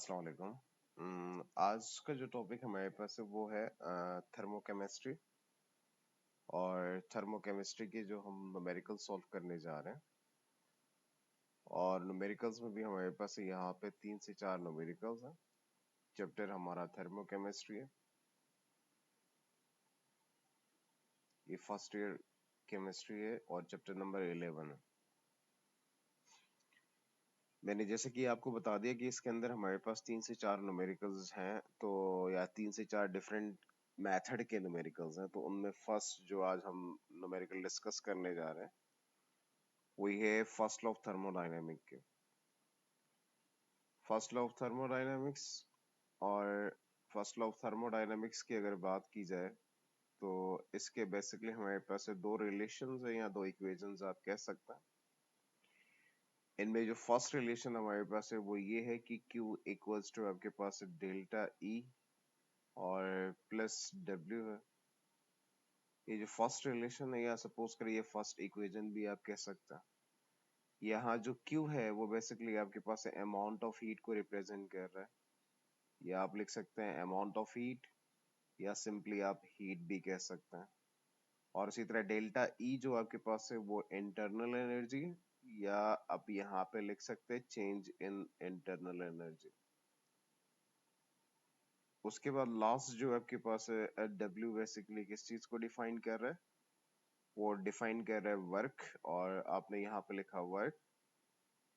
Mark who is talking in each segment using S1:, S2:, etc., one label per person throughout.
S1: अस्सलाम वालेकुम। आज का जो टॉपिक हमारे पास है वो है थर्मोकेमिस्ट्री। और थर्मोकेमिस्ट्री के जो हम न्यूमेरिकल सॉल्व करने जा रहे हैं, और न्यूमेरिकल्स में भी हमारे पास यहाँ पे 3 से 4 न्यूमेरिकल्स हैं। चैप्टर हमारा थर्मोकेमिस्ट्री है। ये फर्स्ट ईयर केमिस्ट्री है और चैप्टर नंबर 11 है। मैंने जैसे कि आपको बता दिया कि इसके अंदर हमारे पास 3 से 4 न्यूमेरिकल्स हैं, तो या 3 से 4 डिफरेंट मेथड के न्यूमेरिकल्स हैं। तो उनमें फर्स्ट जो आज हम न्यूमेरिकल डिस्कस करने जा रहे हैं वही है फर्स्ट लॉ ऑफ थर्मोडायनेमिक के। फर्स्ट लॉ ऑफ थर्मोडायनेमिक्स और फर्स्ट लॉ ऑफ थर्मोडायनेमिक्स की अगर बात की जाए तो इसके बेसिकली हमारे पास है दो रिलेशंस है या दो इक्वेशंस आप कह सकते हैं। इनमें जो फर्स्ट रिलेशन हमारे पास है वो ये है कि Q इक्वल्स टू आपके पास डेल्टा E और प्लस W है। ये जो फर्स्ट रिलेशन है या सपोज करिए फर्स्ट इक्वेशन भी आप कह सकते हैं। यहाँ जो Q है वो बेसिकली आपके पास अमाउंट ऑफ हीट को रिप्रेजेंट कर रहा है, या आप लिख सकते हैं अमाउंट ऑफ हीट, या सिंपली आप हीट भी कह सकते हैं। और इसी तरह डेल्टा E जो आपके पास है वो इंटरनल एनर्जी, या आप यहाँ पे लिख सकते हैं चेंज इन इंटरनल एनर्जी। उसके बाद लास्ट जो आपके पास है W बेसिकली किस चीज को डिफाइन कर रहा है, वो डिफाइन कर रहा है वर्क, और आपने यहाँ पे लिखा वर्क।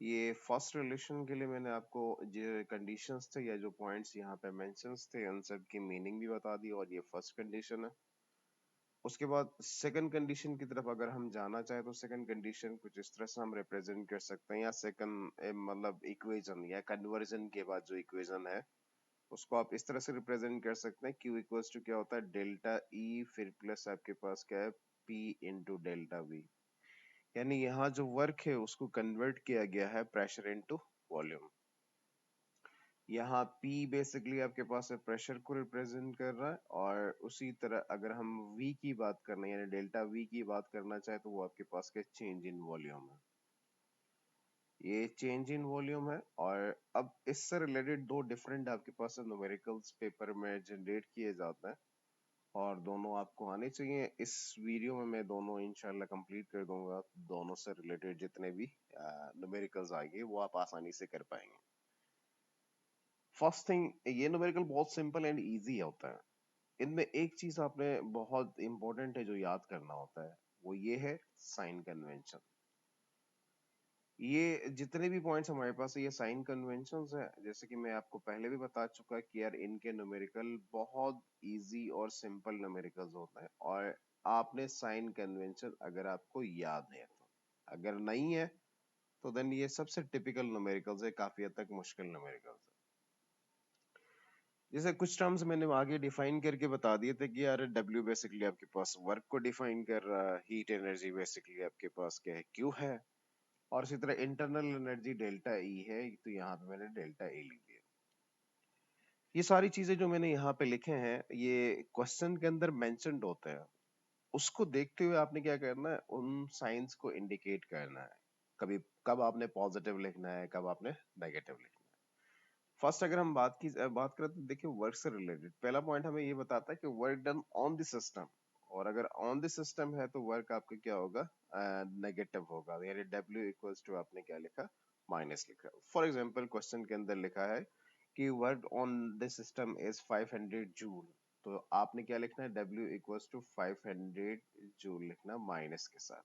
S1: ये फर्स्ट रिलेशन के लिए मैंने आपको जो कंडीशंस थे या जो पॉइंट्स यहाँ पे मेंशंस थे उन सब की मीनिंग भी बता दी, और ये फर्स्ट कंडीशन है। उसके बाद सेकंड कंडीशन की तरफ अगर हम जाना चाहे तो सेकंड कंडीशन कुछ इस तरह से हम रिप्रेजेंट कर सकते हैं, या सेकंड मतलब इक्वेशन या कन्वर्जन के बाद जो इक्वेशन है उसको आप इस तरह से रिप्रेजेंट कर सकते हैं। Q इक्वल्स टू क्या होता है डेल्टा E फिर प्लस आपके पास क्या है P इंटू डेल्टा V। यानी यहाँ जो वर्क है उसको कन्वर्ट किया गया है प्रेशर इनटू वॉल्यूम। यहाँ P बेसिकली आपके पास है प्रेशर को रिप्रेजेंट कर रहा है, और उसी तरह अगर हम V की बात करना यानी डेल्टा V की बात करना चाहे तो वो आपके पास क्या चेंज इन वॉल्यूम है। ये चेंज इन वॉल्यूम है। और अब इससे रिलेटेड दो डिफरेंट आपके पास न्यूमेरिकल्स पेपर में जनरेट किए जाते हैं, और दोनों आपको आने चाहिए। इस वीडियो में मैं दोनों इंशाल्लाह कंप्लीट कर दूंगा। दोनों से रिलेटेड जितने भी न्यूमेरिकल्स आएंगे वो आप आसानी से कर पाएंगे। फर्स्ट थिंग, ये न्यूमेरिकल बहुत सिंपल एंड इजी होता है। इनमें एक चीज आपने बहुत इंपॉर्टेंट है जो याद करना होता है, वो ये है साइन कन्वेंशन। ये जितने भी पॉइंट्स हमारे पास है ये साइन कन्वेंशंस है। जैसे कि मैं आपको पहले भी बता चुका कि यार इनके न्यूमेरिकल बहुत इजी और सिंपल न्यूमेरिकल्स होते हैं, और आपने साइन कन्वेंशन अगर आपको याद है तो, अगर नहीं है तो देन ये सबसे टिपिकल न्यूमेरिकल्स है, काफी हद तक मुश्किल न्यूमेरिकल्स है। जैसे कुछ टर्म्स मैंने आगे डिफाइन करके बता दिए थे कि यार W बेसिकली आपके पास वर्क को डिफाइन कर रहा है, हीट एनर्जी बेसिकली आपके पास क्या है Q है, और इसी तरह इंटरनल एनर्जी डेल्टा E है, तो यहाँ पे मैंने डेल्टा E लिख दिया। ये सारी चीजें जो मैंने यहाँ पे लिखे हैं ये क्वेश्चन के अंदर मेंशन्ड होते हैं। उसको देखते हुए आपने क्या करना है, उन साइंस को इंडिकेट करना है। कभी कब आपने पॉजिटिव लिखना है, कब आपने नेगेटिव लिखना है। फर्स्ट अगर हम बात करें तो देखिए वर्क से रिलेटेड पहला पॉइंट हमें ये बताता है कि work done on the system, और अगर ऑन द सिस्टम है तो वर्क आपका क्या होगा, नेगेटिव होगा। यानी W इक्वल्स टू आपने क्या लिखा, माइनस लिखा। फॉर एग्जांपल क्वेश्चन के अंदर लिखा है कि work on the system is 500 joule, तो आपने क्या लिखना है, W इक्वल्स टू 500 जूल लिखना माइनस के साथ।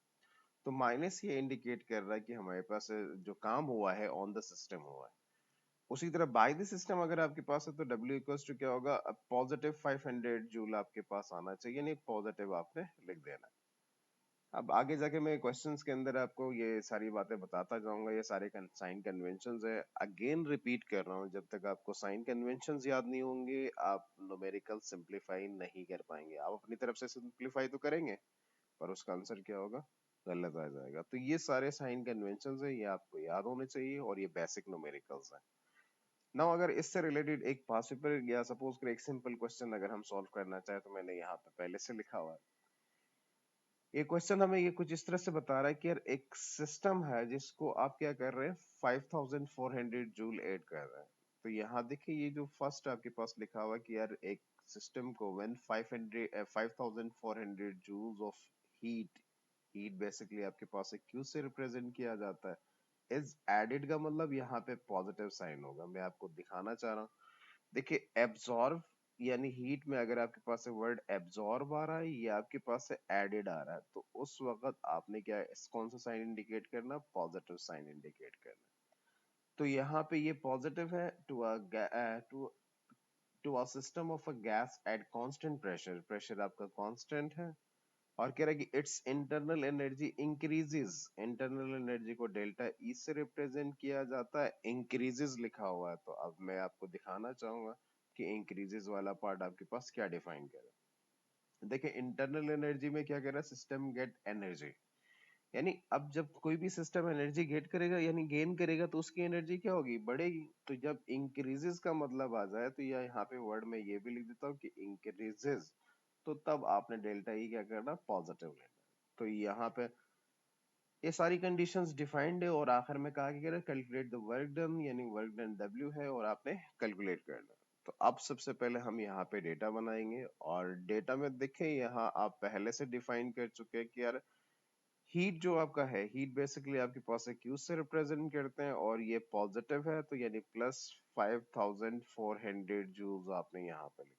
S1: तो माइनस ये इंडिकेट कर रहा है कि हमारे पास जो काम हुआ है ऑन द सिस्टम हुआ है। उसी तरह बाय द सिस्टम अगर आपके पास है तो W इक्वल्स टू क्या होगा, पॉजिटिव 500 जूल आपके पास आना चाहिए, नहीं पॉजिटिव आपने लिख देना है। अब आगे जाके मैं क्वेश्चंस के अंदर आपको ये सारी बातें बताता जाऊंगा। ये सारे साइन कन्वेंशंस है, अगेन रिपीट कर रहा हूँ, जब तक आपको साइन कन्वेंशंस याद नहीं होंगे आप न्यूमेरिकल सिंप्लीफाई नहीं कर पाएंगे। आप अपनी तरफ से सिंप्लीफाई तो करेंगे पर उसका आंसर क्या होगा, गलत आ जाएगा। तो ये सारे साइन कन्वेंशंस है, ये आपको याद होने चाहिए, और ये बेसिक न्यूमेरिकल्स है। नाउ अगर इससे रिलेटेड एक पास पेपर या सपोज कर एक सिंपल क्वेश्चन अगर हम सॉल्व करना चाहे तो मैंने यहाँ पे पहले से लिखा हुआ है। ये क्वेश्चन हमें ये कुछ इस तरह से बता रहा है कि यार एक सिस्टम है जिसको आप क्या कर रहे हैं 5400 जूल ऐड कर रहे हैं। तो यहाँ देखिए ये जो फर्स्ट आपके पास लिखा हुआ है कि यार एक सिस्टम को when 5400 joules of heat, heat basically आपके पास एक क्यू से रिप्रेजेंट किया जाता है, इज एडेड का मतलब यहाँ पे पॉजिटिव साइन होगा। मैं आपको दिखाना चाह रहा हूँ, देखिए एब्जॉर्ब यानी हीट में अगर आपके पास से वर्ड एब्जॉर्ब आ रहा है या आपके पास से एडेड आ रहा है, तो उस वक्त आपने क्या कौन सा साइन इंडिकेट करना, पॉजिटिव साइन इंडिकेट करना। तो यहाँ पे ये पॉजिटिव है to to to a system of a gas at constant pressure, pressure आपका कांस्टेंट है, और कह रहा है कि it's internal energy increases, internal energy को डेल्टा ई से रिप्रेजेंट किया जाता है, इंक्रीजेस लिखा हुआ है। तो अब मैं आपको दिखाना चाहूंगा कि इंक्रीजेस वाला पार्ट आपके पास क्या डिफाइन कर रहा है। देखिए इंटरनल एनर्जी में क्या कर रहा है, सिस्टम गेट एनर्जी, यानी अब जब कोई भी सिस्टम एनर्जी गेट करेगा यानी गेन करेगा तो उसकी एनर्जी क्या होगी, बढ़ेगी। तो जब इंक्रीजेस का मतलब आ जाए तो यहाँ पे वर्ड में ये भी लिख देता हूँ कि इंक्रीजेस, तो तब आपने डेल्टा ई क्या करना, पॉजिटिव लेना। तो यहाँ पे ये सारी कंडीशंस डिफाइंड है, और आखिर में कहा कि कैलकुलेट द वर्क डन, यानी वर्क डन W है और आपने कैलकुलेट करना। तो अब सबसे पहले हम यहाँ पे डेटा बनाएंगे, और डेटा में देखें यहाँ आप पहले से डिफाइन कर चुके हैं कि यार हीट जो आपका है, हीट बेसिकली आपके पास है क्यू से रिप्रेजेंट करते हैं, और ये पॉजिटिव है तो यानी प्लस 5400 जूल्स आपने यहाँ पे लिखा।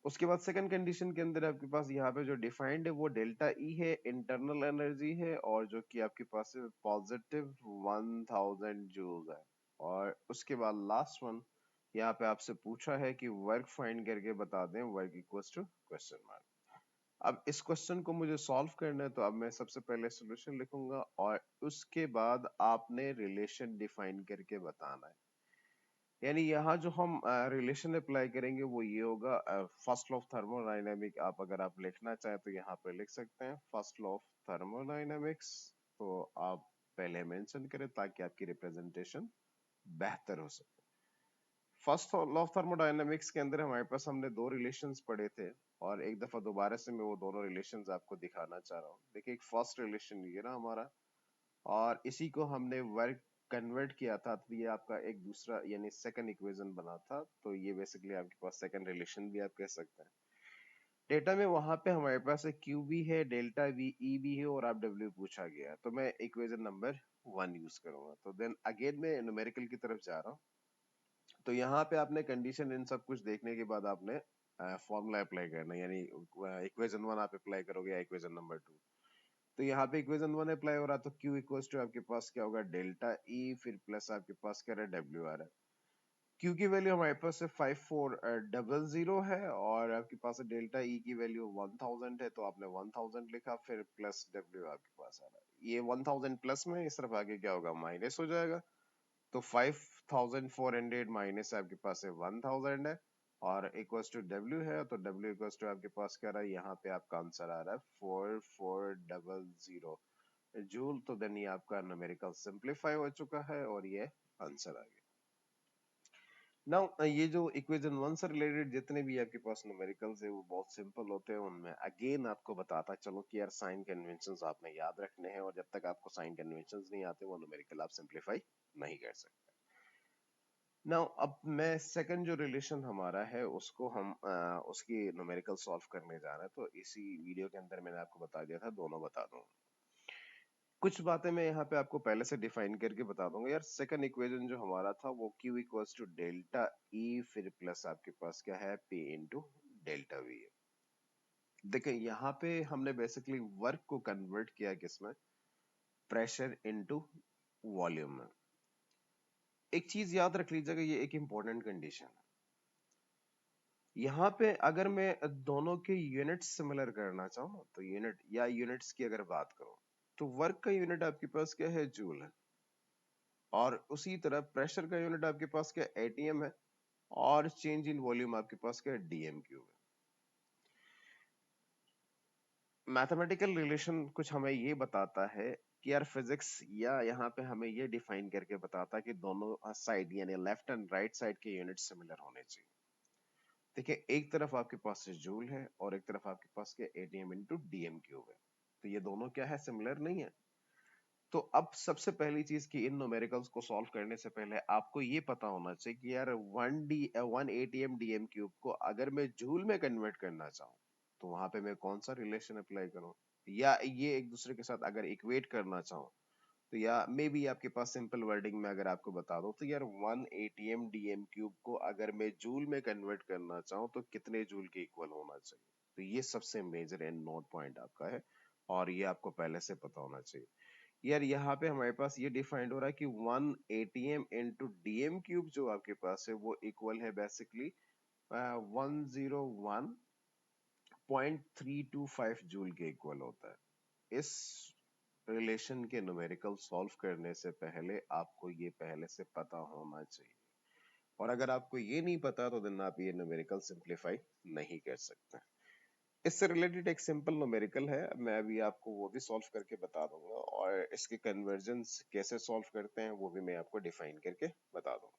S1: उसके बाद सेकंड कंडीशन के अंदर आपके पास यहाँ पे जो डिफाइंड है वो डेल्टा ई है, इंटरनल एनर्जी है, और जो कि आपके पास है पॉजिटिव 1000 जूल्स है। और उसके बाद लास्ट वन यहाँ पे आपसे पूछा है कि वर्क फाइंड करके बता दें, work equals to question mark. अब इस क्वेश्चन को मुझे सॉल्व करना है, तो अब मैं सबसे पहले सॉल्यूशन लिखूंगा और उसके बाद आपने रिलेशन डिफाइन करके बताना है। यानी यहाँ जो हम रिलेशन अप्लाई करेंगे वो ये होगा, फर्स्ट लॉ ऑफ थर्मोडायनेमिक आप अगर आप लिखना चाहें तो यहाँ पे लिख सकते हैं फर्स्ट लॉ ऑफ थर्मोडायनेमिक्स, तो आप पहले मेंशन करें ताकि आपकी रिप्रेजेंटेशन बेहतर हो सके। फर्स्ट लॉ ऑफ थर्मोडायनेमिक्स के अंदर हमारे पास हमने दो रिलेशंस पढ़े थे, और एक दफा दोबारा से मैं वो दोनों रिलेशंस आपको दिखाना चाह रहा हूँ। देखिए एक फर्स्ट रिलेशन ये ना हमारा, और इसी को हमने वर्क कन्वर्ट किया था, तो ये आपका एक दूसरा यानी सेकंड इक्वेशन बना था। तो ये बेसिकली आपके पास सेकंड रिलेशन भी आप कह सकते हैं। डेटा में वहां पे हमारे पास एक क्यू भी है, डेल्टा वी ई भी है, और आप डब्ल्यू पूछा गया है, तो मैं इक्वेशन नंबर 1 यूज करूंगा। तो देन अगेन मैं न्यूमेरिकल की तरफ जा रहा हूँ। तो यहाँ पे आपने कंडीशन इन सब कुछ देखने के बाद आपने फॉर्मूला अप्लाई करना है, यानी इक्वेशन 1 आप अप्लाई करोगे या इक्वेशन नंबर 2। तो यहाँ पे इक्वेशन 1 अप्लाई हो रहा, तो Q इक्वल्स टू आपके पास क्या होगा, डेल्टा E फिर प्लस आपके पास क्या रहा है, W आ रहा है। Q की वैल्यू हमारे पास है 5400 है, और आपके पास डेल्टा E की वैल्यू 1000 है, तो आपने 1000 लिखा, फिर प्लस W आपके पास आ रहा है। ये 1000 प्लस में इस तरफ आगे क्या होगा, माइनस हो जाएगा। तो 5400 माइनस आपके पास है 1000 है, और इक्वल्स टू W है, तो W इक्वल्स टू आपके पास क्या रहा है, यहाँ पे आपका आंसर आ रहा है 4400 जूल। तो देन ये आपका न्यूमेरिकल सिंपलीफाई हो चुका है और ये आंसर आ गया। नाउ ये जो इक्वेशन 1 से रिलेटेड जितने भी आपके पास न्यूमेरिकल्स है वो बहुत सिंपल होते हैं। उनमें अगेन आपको बताता चलो कि यार साइन कन्वेंशंस आपने याद रखने हैं, और जब तक आपको साइन कन्वेंशंस नहीं आते वो न्यूमेरिकल आप सिंपलीफाई नहीं कर सकते। नाउ अब मैं सेकंड जो रिलेशन हमारा है उसको हम उसकी न्यूमेरिकल सॉल्व करने जा रहे हैं। तो इसी वीडियो के अंदर मैंने आपको बता दिया था, दोनों बता दूंगा। कुछ बातें मैं यहाँ पे आपको पहले से डिफाइन करके बता दूंगा। यार सेकंड इक्वेशन जो हमारा था वो Q equals to delta E फिर प्लस आपके पास क्या है P इंटू डेल्टा V है। देखिए यहाँ पे हमने बेसिकली वर्क को कन्वर्ट किया किसमें, प्रेशर इनटू वॉल्यूम में। एक चीज याद रख लीजिएगा, ये एक इंपॉर्टेंट कंडीशन है। यहाँ पे अगर मैं दोनों के यूनिट्स सिमिलर करना चाहूँ तो यूनिट या यूनिट्स की अगर बात करूं तो वर्क का यूनिट आपके पास क्या है, जूल है, और उसी तरह प्रेशर का यूनिट आपके पास क्या एटीएम है, और चेंज इन वॉल्यूम आपके पास क्या डीएम क्यूब है। मैथमेटिकल रिलेशन कुछ हमें ये बताता है कि यार फिजिक्स या यहाँ पे हमें ये डिफाइन करके बताता है कि दोनों साइड यानी लेफ्ट एंड राइट साइड के यूनिट सिमिलर होने चाहिए। देखिए एक तरफ आपके पास जूल है और एक तरफ आपके पास क्या एटीएम इंटू डीएम क्यूब है, तो ये दोनों क्या है, सिमिलर नहीं है। तो अब सबसे पहली चीज कि इन न्यूमेरिकल्स को सॉल्व करने से पहले आपको ये पता होना चाहिए कि यार 1 ATM क्यूब को अगर मैं जूल में कन्वर्ट करना चाहूँ तो वहां पे मैं कौन सा रिलेशन अप्लाई करूँ, या ये एक दूसरे के साथ अगर इक्वेट करना चाहूँ, तो या मे बी आपके पास सिंपल वर्डिंग में अगर आपको बता दो तो यार 1 ATM क्यूब को अगर मैं जूल में कन्वर्ट करना चाहूँ तो कितने जूल के इक्वल होना चाहिए। तो ये सबसे मेजर एंड नोट पॉइंट आपका है और ये आपको पहले से पता होना चाहिए। यार यहाँ पे हमारे पास ये डिफाइंड हो रहा है कि 1 ATM इंटू डीएम क्यूब जो आपके पास है वो इक्वल है बेसिकली 101.325 जूल के इक्वल होता है। इस रिलेशन के न्यूमेरिकल सॉल्व करने से पहले आपको ये पहले से पता होना चाहिए, और अगर आपको ये नहीं पता तो देन आप ये न्यूमेरिकल सिंप्लीफाई नहीं कर सकते। इससे रिलेटेड एक सिंपल न्यूमेरिकल है, मैं अभी आपको वो भी सॉल्व करके बता दूंगा, और इसके कन्वर्जन्स कैसे सॉल्व करते हैं वो भी मैं आपको डिफाइन करके बता दूंगा।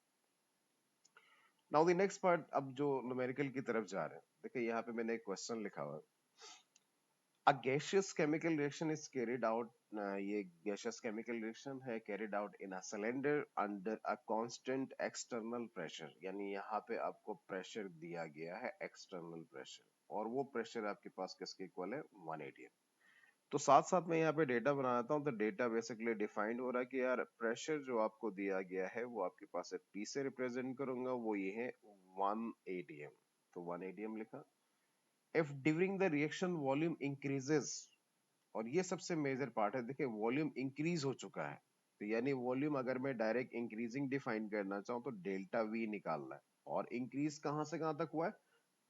S1: नाउ द नेक्स्ट पार्ट, अब जो न्यूमेरिकल की तरफ जा रहे हैं, देखिए यहाँ पे मैंने एक क्वेश्चन लिखा हुआ है। A gaseous chemical reaction is carried out, ये gaseous chemical reaction है carried out in a cylinder under a constant external pressure, यानी यहाँ पे आपको प्रेशर दिया गया है एक्सटर्नल प्रेशर, और वो प्रेशर आपके पास किसके इक्वल है 180। तो साथ साथ मैं यहाँ पे डेटा बनाता हूँ, तो डेटा बेसिकली डिफाइंड हो रहा है कि यार प्रेशर जो आपको दिया गया है वो आपके पास है P से रिप्रेजेंट करूंगा, वो ये है 1 ATM। तो 1 ATM लिखा। If during the reaction volume increases, और ये सबसे मेजर पार्ट है, देखिए वॉल्यूम इंक्रीज हो चुका है, तो यानी वॉल्यूम अगर मैं डायरेक्ट इंक्रीजिंग डिफाइन करना चाहूँ तो डेल्टा वी निकालना है, और इंक्रीज कहां से कहां तक हुआ है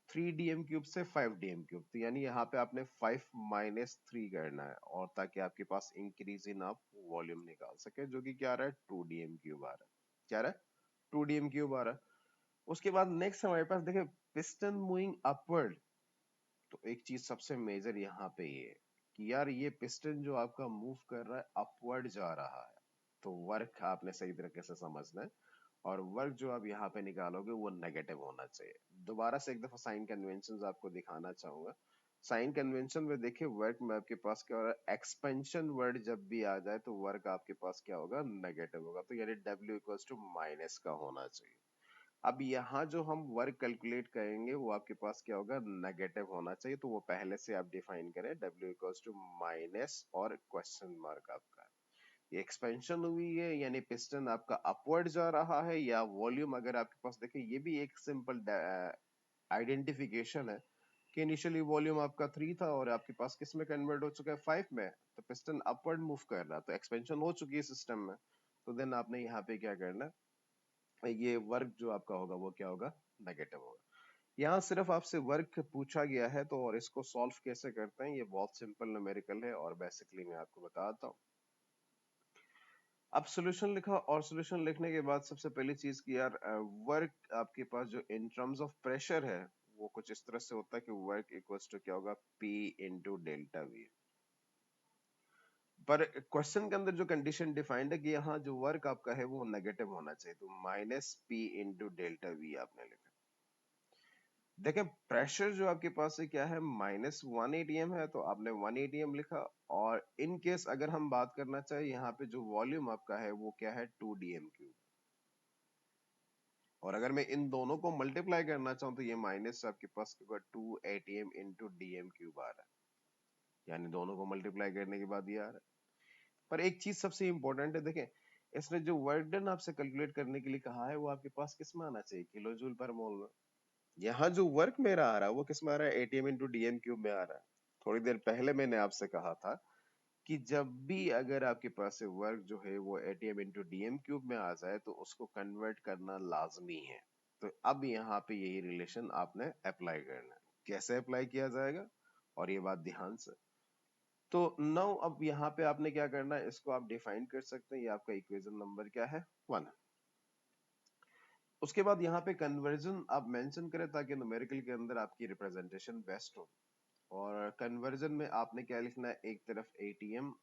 S1: 3 DM क्यूब से 5 DM क्यूब, तो यानी यहाँ पे आपने 5 - 3 करना है, और ताकि आपके पास इंक्रीज इन आप वॉल्यूम निकाल सके, जो कि क्या आ रहा है 2 DM क्यूब आ रहा है। क्या आ रहा है 2 DM क्यूब आ रहा है। उसके बाद नेक्स्ट हमारे पास देखिए पिस्टन मूविंग अपवर्ड, तो एक चीज सबसे मेजर यहाँ पे ये है कि यार ये पिस्टन जो आपका मूव कर रहा है अपवर्ड जा रहा है, तो वर्क आपने सही तरीके से समझना है, और वर्क जो आप यहाँ पे निकालोगे वो नेगेटिव होना चाहिए। दोबारा से एक दफा साइन कन्वेंशन आपको दिखाना चाहूंगा। साइन कन्वेंशन में देखिए वर्क में आपके पास क्या हो रहा है, एक्सपेंशन वर्ड जब भी आ जाए तो वर्क आपके पास क्या होगा नेगेटिव होगा, तो यानी W इक्वल्स टू माइनस का होना चाहिए। अब यहाँ जो हम वर्क कैलकुलेट करेंगे वो आपके पास क्या होगा नेगेटिव होना चाहिए, तो वो पहले से आप डिफाइन करें W इक्वल्स टू माइनस और क्वेश्चन मार्क आपका। ये एक्सपेंशन हुई है यानी पिस्टन आपका अपवर्ड जा रहा है, या वॉल्यूम अगर आपके पास देखें ये भी एक सिंपल आइडेंटिफिकेशन है कि इनिशियली वॉल्यूम आपका 3 था और आपके पास किस में कन्वर्ट हो चुका है 5 में, तो पिस्टन अपवर्ड मूव कर रहा है, तो एक्सपेंशन हो चुकी है सिस्टम में, तो देन आपने यहाँ पे क्या करना है, ये वर्क जो आपका होगा वो क्या होगा नेगेटिव होगा। यहाँ सिर्फ आपसे वर्क पूछा गया है, तो और इसको सॉल्व कैसे करते हैं ये बहुत सिंपल न्यूमेरिकल है, और बेसिकली मैं आपको बताता हूँ। अब सॉल्यूशन लिखा, और सॉल्यूशन लिखने के बाद सबसे पहली चीज की यार वर्क आपके पास जो इन टर्म्स ऑफ प्रेशर है वो कुछ इस तरह से होता है कि वर्क इक्वल्स टू क्या होगा P इंटू डेल्टा वी। पर क्वेश्चन के अंदर जो कंडीशन डिफाइंड है कि यहाँ जो वर्क आपका है वो नेगेटिव होना चाहिए, तो -P इंटू डेल्टा वी आपने लिखा। देखें प्रेशर जो आपके पास है क्या है -1 ATM है, तो आपने 1 ATM लिखा, और इन केस अगर हम बात करना चाहे यहाँ पे जो वॉल्यूम आपका है वो क्या है 2 DM क्यूब, और अगर मैं इन दोनों को मल्टीप्लाई करना चाहूँ तो ये माइनस आपके पास 2 ATM इंटू DM क्यूब आ रहा है, यानी दोनों को मल्टीप्लाई करने के बाद ये आ रहा है। पर एक चीज सबसे इंपॉर्टेंट है, देखें इसने जो वर्क डन आपसे कैलकुलेट करने के लिए कहा है वो आपके पास किस में आना चाहिए किलो जूल पर मोल में। यहाँ जो वर्क मेरा आ रहा है वो किस में आ रहा है ATM इंटू DM क्यूब में आ रहा है। थोड़ी देर पहले मैंने आपसे कहा था कि जब भी अगर आपके पास से वर्क जो है वो ATM इंटू DM क्यूब में आ जाए तो उसको कन्वर्ट करना लाजमी है। तो अब यहाँ पे यही रिलेशन आपने अप्लाई करना है। कैसे अप्लाई किया जाएगा, और ये बात ध्यान से, तो नाउ अब यहाँ पे आपने क्या करना है, इसको आप डिफाइन कर सकते हैं, ये आपका इक्वेशन नंबर क्या है 1। उसके बाद यहाँ पे कन्वर्जन आप मेंशन करें ताकि न्यूमेरिकल के अंदर आपकी रिप्रेजेंटेशन बेस्ट हो, और कन्वर्जन में आपने क्या लिखना है, एक तरफ ATM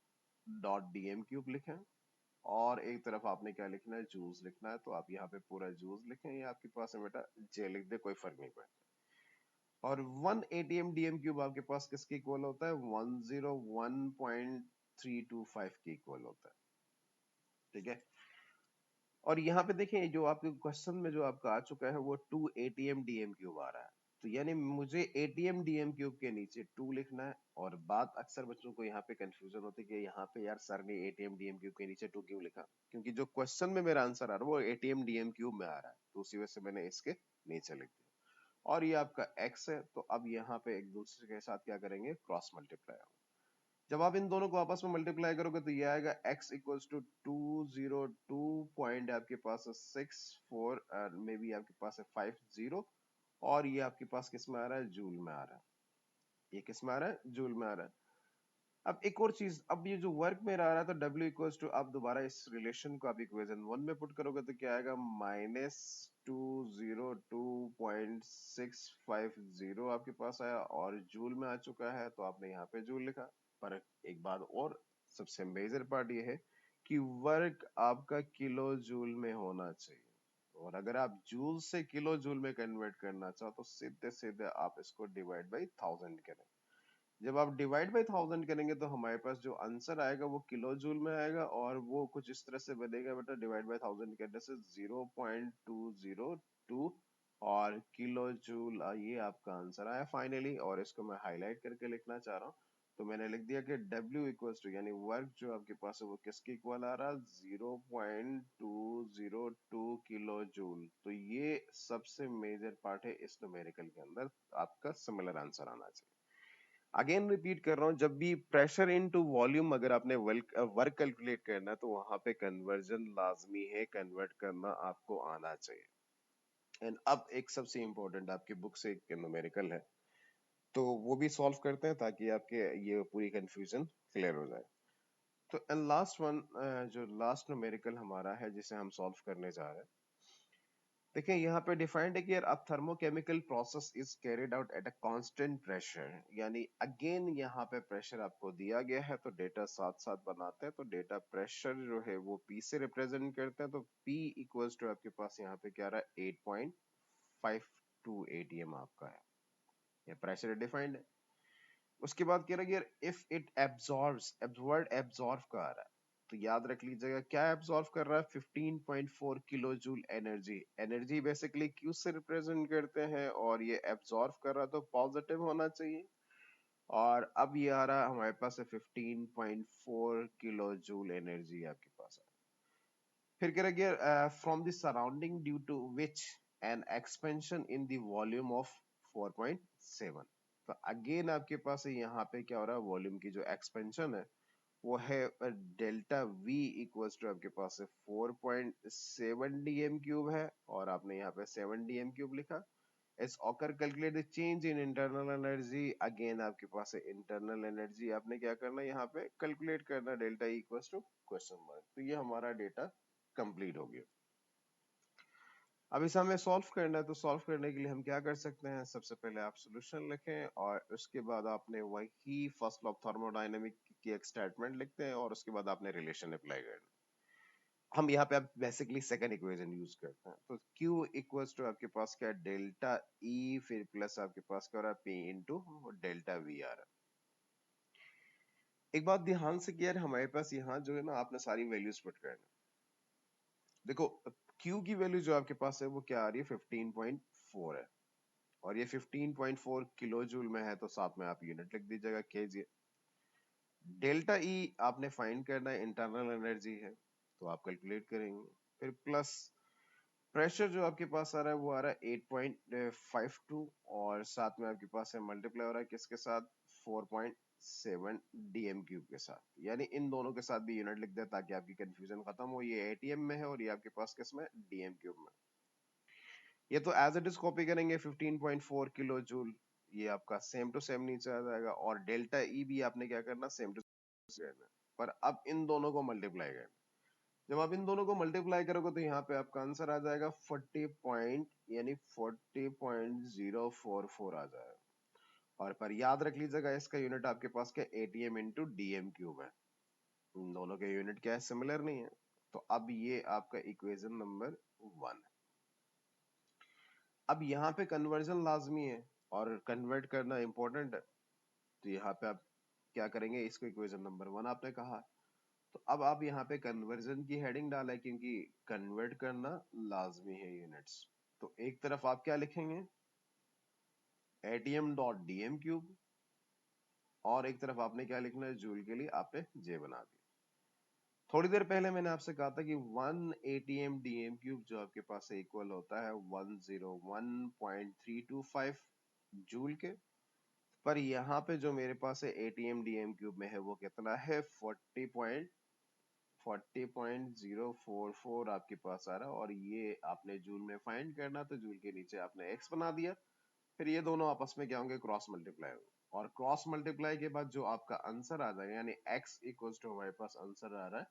S1: डॉट DM क्यूब लिखें, और एक तरफ आपने क्या लिखना है जूल्स लिखना है, तो आप यहाँ पे पूरा जूल्स लिखें, ये आपके पास है बेटा J लिख दे, कोई फर्क नहीं पड़ता। और 1 ATM DM क्यूब आपके पास किसके इक्वल होता है 101.325 के इक्वल होता है। ठीक है। और यहाँ पे देखें जो आपके क्वेश्चन में जो आपका आ चुका है वो 2 एटीएम डीएम क्यूब आ रहा है, तो यानी मुझे एटीएम डीएम क्यूब के नीचे 2 लिखना है। और बात अक्सर बच्चों को यहाँ पे कंफ्यूजन होती है कि यहाँ पे यार सर ने एटीएम डीएम क्यूब के नीचे 2 क्यों लिखा, क्योंकि जो क्वेश्चन में मेरा आंसर आ रहा है वो एटीएम डीएम क्यूब में आ रहा है, तो उसी वजह से मैंने इसके नीचे लिख दिया। और ये आपका एक्स है, तो अब यहाँ पे एक दूसरे के साथ क्या करेंगे, क्रॉस मल्टीप्लाई। जब आप इन दोनों को आपस में मल्टीप्लाई करोगे तो ये आएगा x इक्वल्स टू 202 पॉइंट आपके पास है 64 मे बी आपके पास है 50, और ये आपके पास किस में आ रहा है, जूल में आ रहा है। ये किस में आ रहा है, जूल में आ रहा है। अब एक और चीज, अब ये जो वर्क में आ रहा है तो W इक्वल्स टू, आप दोबारा इस रिलेशन को आप इक्वेशन 1 में पुट करोगे तो क्या आएगा, -202.650 आपके पास आया, और जूल में आ चुका है तो आपने यहाँ पे जूल लिखा। पर एक बात और, सबसे मेजर पार्ट ये है कि वर्क आपका किलो जूल में होना चाहिए, और अगर आप जूल से किलो जूल में कन्वर्ट करना चाहो तो सीधे सीधे आप इसको डिवाइड बाई 1000 करें। जब आप डिवाइड बाई 1000 करेंगे तो हमारे पास जो आंसर आएगा वो किलो जूल में आएगा, और वो कुछ इस तरह से बनेगा बेटा, डिवाइड बाई 1000 करने से 0.202 और किलो जूल, ये आपका आंसर आया फाइनली। और इसको मैं हाईलाइट करके लिखना चाह रहा हूँ, तो मैंने लिख दिया कि W इक्वल्स टू, यानी वर्क जो आपके पास है वो किसके इक्वल आ रहा है, 0.202 किलो जूल। तो ये सबसे मेजर पार्ट है इस न्यूमेरिकल के अंदर, आपका सिमिलर आंसर आना चाहिए। अगेन रिपीट कर रहा हूं, जब भी प्रेशर इनटू वॉल्यूम अगर आपने वर्क कैलकुलेट करना है तो वहां पे कन्वर्जन लाजमी है, कन्वर्ट करना आपको आना चाहिए। एंड अब एक सबसे इंपॉर्टेंट आपकी बुक से एक न्यूमेरिकल है, तो वो भी सॉल्व करते हैं ताकि आपके ये पूरी कंफ्यूजन क्लियर हो जाए। तो एंड लास्ट वन, जो लास्ट न्यूमेरिकल हमारा है जिसे हम सॉल्व करने जा रहे हैं, देखिए यहाँ पे डिफाइंड है कि यार a thermochemical process is carried out at a constant pressure, यानी अगेन यहाँ पे प्रेशर आपको दिया गया है तो डेटा साथ साथ बनाते हैं, तो डेटा प्रेशर जो है वो P से रिप्रेजेंट करते हैं, तो P इक्वल्स टू आपके पास यहाँ पे क्या रहा है, 8.52 ATM आपका है, ये प्रेशर डिफाइंड है। उसके बाद कह रहा है यार if it absorbs, word absorb का आ रहा है, तो याद रख लीजिएगा क्या एब्जॉर्ब कर रहा है, 15.4 kilo joule energy. Energy basically Q से रिप्रेजेंट करते हैं, और ये एब्जॉर्ब कर रहा है तो पॉजिटिव होना चाहिए। और अब ये आ रहा है हमारे पास है 15.4 किलो जूल एनर्जी आपके पास है। फिर कह रहा है from the surrounding due to which an expansion in the volume of 4.7। तो अगेन आपके पास यहाँ पे क्या हो रहा है, वॉल्यूम की जो एक्सपेंशन है वो है डेल्टा वी इक्वल्स टू आपके पास है 4.7 डीएम क्यूब है, और आपने यहाँ पे 7 डीएम क्यूब लिखा। इस occur calculate the change in internal energy, again आपके पास है इंटरनल एनर्जी, आपने क्या करना है यहाँ पे कैलकुलेट करना, delta equals to question mark. तो ये हमारा डेटा कंप्लीट हो गया। अब इसे हमें सॉल्व करना है, तो सॉल्व करने के लिए हम क्या कर सकते हैं, सबसे पहले आप सॉल्यूशन लिखें और उसके बाद आपने वही फर्स्ट लॉ ऑफ थर्मोडायनेमिक की एक स्टेटमेंट लिखते हैं, और उसके बाद आपने रिलेशन अप्लाई करना। हम यहाँ पे अब बेसिकली सेकंड इक्वेशन यूज करते हैं, तो Q इक्वल्स टू आपके पास क्या, डेल्टा E फिर प्लस आपके पास क्या हो रहा है, P इंटू डेल्टा वी आ रहा है। एक बात ध्यान से किया, हमारे पास यहाँ जो है ना, आपने सारी वैल्यूज पुट करना। देखो Q की वैल्यू जो आपके पास है वो क्या आ रही है, 15.4 है, और ये 15.4 किलो जूल में है, तो साथ में आप यूनिट लिख दीजिएगा केजी। डेल्टा ई आपने फाइंड करना है, इंटरनल एनर्जी है, तो आप कैलकुलेट करेंगे। फिर प्लस प्रेशर जो आपके पास आ रहा है वो आ रहा है 8.52, और साथ में आपके पास है मल्टीप्लाई हो रहा है किसके साथ, 4.7 डीएम क्यूब के साथ, यानी इन दोनों के साथ भी यूनिट लिख दे ताकि आपकी कंफ्यूजन खत्म हो। ये एटीएम में है और ये आपके पास किस में, डीएम क्यूब में। ये तो एज इट इज कॉपी करेंगे 15.4 किलो जूल, ये आपका सेम टू सेम नीचे आ जाएगा, और डेल्टा ई भी आपने क्या करना, सेम टू सेम। पर अब इन दोनों को मल्टीप्लाई करना, जब आप इन दोनों को मल्टीप्लाई करोगे तो यहाँ पे आपका आंसर आ जाएगा 40 पॉइंट, यानी 40.044 आ जाएगा। और पर याद रख लीजिएगा इसका यूनिट आपके पास क्या, एटीएम इंटू डीएम क्यूब है, इन दोनों के यूनिट क्या है, सिमिलर नहीं है। तो अब ये आपका इक्वेशन नंबर 1 है। अब यहाँ पे कन्वर्जन लाजमी है और कन्वर्ट करना इंपॉर्टेंट है, तो यहाँ पे आप क्या करेंगे, इसको इक्वेशन नंबर 1 आपने कहा, तो अब आप यहाँ पे कन्वर्जन की हेडिंग डाला है क्योंकि कन्वर्ट करना लाजमी है यूनिट्स। तो एक तरफ आप क्या लिखेंगे, atm.dm क्यूब, और एक तरफ आपने क्या लिखना है, जूल के लिए आपने जे बना दिया। थोड़ी देर पहले मैंने आपसे कहा था कि 1 atm dm क्यूब जो आपके पास इक्वल होता है 101.325 जूल के, पर यहाँ पे जो मेरे पास है atm dm क्यूब में है वो कितना है, 40.044 आपके पास आ रहा है, और ये आपने जूल में फाइंड करना, तो जूल के नीचे आपने x बना दिया, फिर ये दोनों आपस में क्या होंगे, क्रॉस मल्टीप्लाई होंगे, और क्रॉस मल्टीप्लाई के बाद जो आपका आंसर आ जाएगा, यानी x इक्वल्स टू हमारे पास आंसर आ रहा है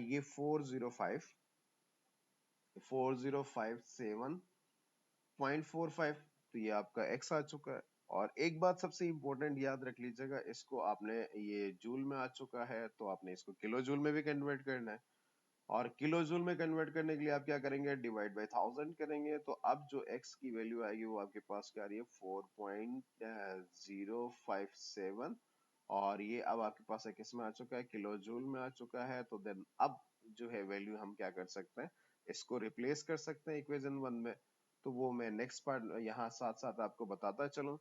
S1: ये 407.45, तो ये आपका x आ चुका है। और एक बात सबसे इंपॉर्टेंट याद रख लीजिएगा, इसको आपने, ये जूल में आ चुका है तो आपने इसको किलो जूल में भी कन्वर्ट करना है, और किलो जूल में कन्वर्ट करने के लिए आप क्या करेंगे, डिवाइड बाय 1000 करेंगे, तो अब जो x की वैल्यू आएगी वो आपके पास क्या आ रही है, 4.057, और ये अब आपके पास है किस में आ चुका है, किलो जूल में आ चुका है। तो देन अब जो है वैल्यू हम क्या कर सकते हैं, इसको रिप्लेस कर सकते हैं इक्वेशन 1 में, तो वो मैं नेक्स्ट पार्ट यहाँ साथ साथ आपको बताता चलूं।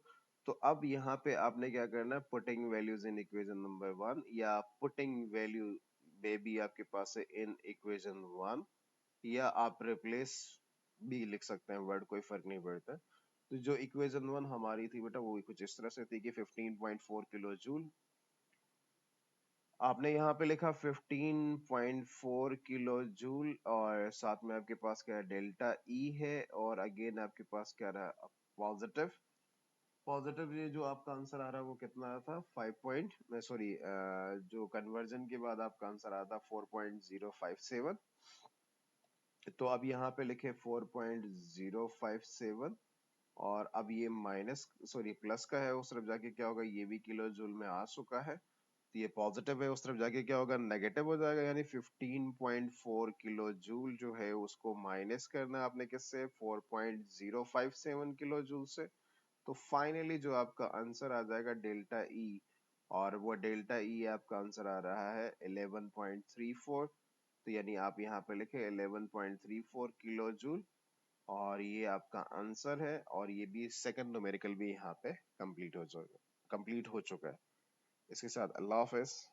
S1: तो अब यहाँ पे आपने क्या करना है, putting values in equation number 1, या पुटिंग वैल्यू बेबी आपके पास है इन इक्वेशन 1, या आप रिप्लेस भी लिख सकते हैं वर्ड, कोई फर्क नहीं पड़ता। तो जो इक्वेशन 1 हमारी थी बेटा वो कुछ इस तरह से थी कि 15.4 किलो जूल, आपने यहाँ पे लिखा 15.4 किलो जूल, और साथ में आपके पास क्या है, डेल्टा ई है, और अगेन आपके पास क्या रहा, पॉजिटिव। पॉजिटिव ये जो आपका आंसर आ रहा है वो कितना आया था, 5 पॉइंट, सॉरी, जो कन्वर्जन के बाद आपका आंसर आया था 4.057, तो अब यहाँ पे लिखे 4.057, और अब ये माइनस, सॉरी प्लस का है, उस तरफ जाके क्या होगा, ये भी किलो जूल में आ चुका है, तो ये पॉजिटिव है, उस तरफ जाके क्या होगा, नेगेटिव हो जाएगा, यानी 15.4 किलो जूल जो है उसको माइनस करना है आपने किससे, 4.057 किलो जूल से। तो फाइनली जो आपका आंसर आ जाएगा डेल्टा ई, और वो डेल्टा ई आपका आंसर आ रहा है 11.34, तो यानी आप यहाँ पे लिखे 11.34 किलो जूल, और ये आपका आंसर है, और ये भी सेकंड न्यूमेरिकल भी यहाँ पे कंप्लीट हो चुका है। इसके साथ अल्लाह हाफिज।